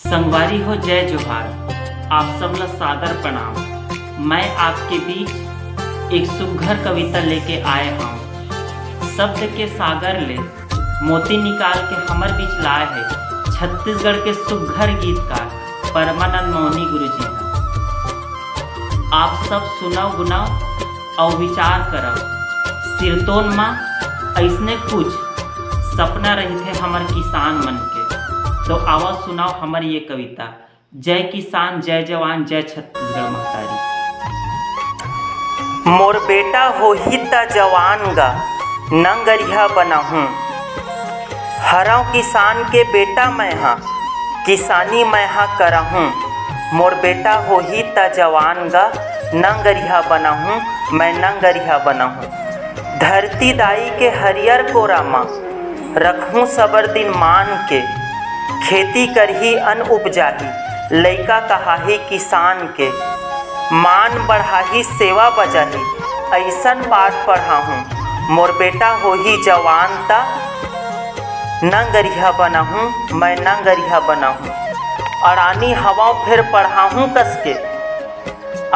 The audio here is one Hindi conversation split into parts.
संगवारी हो जय जोहार, आप सबला सादर प्रणाम। मैं आपके बीच एक सुघर कविता लेके आए हूँ। शब्द के सागर ले मोती निकाल के हमर बीच लाए है छत्तीसगढ़ के सुघर गीतकार परमानंद मौनी गुरु जी हैं। आप सब सुनाओ गुनाओ और विचार करो। सिरतोन माँ ऐसने कुछ सपना रही थे हमर किसान मन के। तो आवाज सुनाओ हमारी ये कविता। जय किसान जय जवान जय छत्तीसगढ़ महतारी। मोर बेटा हो ही त जवान गा नंगरिया बनाहूँ। हराओ किसान के बेटा मैं हाँ किसानी मैं हाँ करहूँ। मोर बेटा हो ही त जवान गा नंगरिया बनाहूँ मैं नंगरिया बनाहूँ। धरती दाई के हरियर कोरामा रखूँ सबर दिन मान के। खेती करही अन्न उपजाही लइका कहाही किसान के। मान बढ़ाही सेवा बजाही ऐसन पाठ पढ़ाहूँ। मोर बेटा हो ही जवान ता नंगरिया बनाहूँ मैं नंगरिया बनाहूँ। अड़ानी हवाओं फिर पढ़ाहूँ कसके।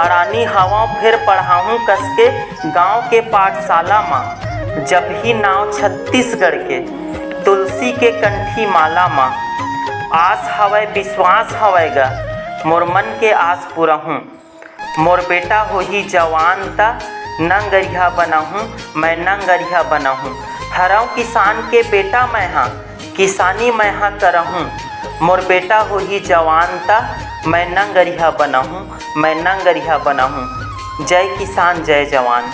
अड़ानी हवाओं फिर पढ़ाहूँ कसके। गांव के पाठशाला माँ जब ही नाव छत्तीसगढ़ के तुलसी के कंठी माला माँ। आस हवै विश्वास हवैगा मोर मन के आस पुरहूँ। मोर बेटा हो ही जवान ता नंगरिया बनाहूँ मैं नंगरिया बनाहूँ। हराऊँ किसान के बेटा मैं हाँ किसानी मैं हाँ करहूँ। मोर बेटा हो ही जवान ता मैं नंगरिया बनाहूँ मैं नंगरिया बनाहूँ। जय किसान जय जवान।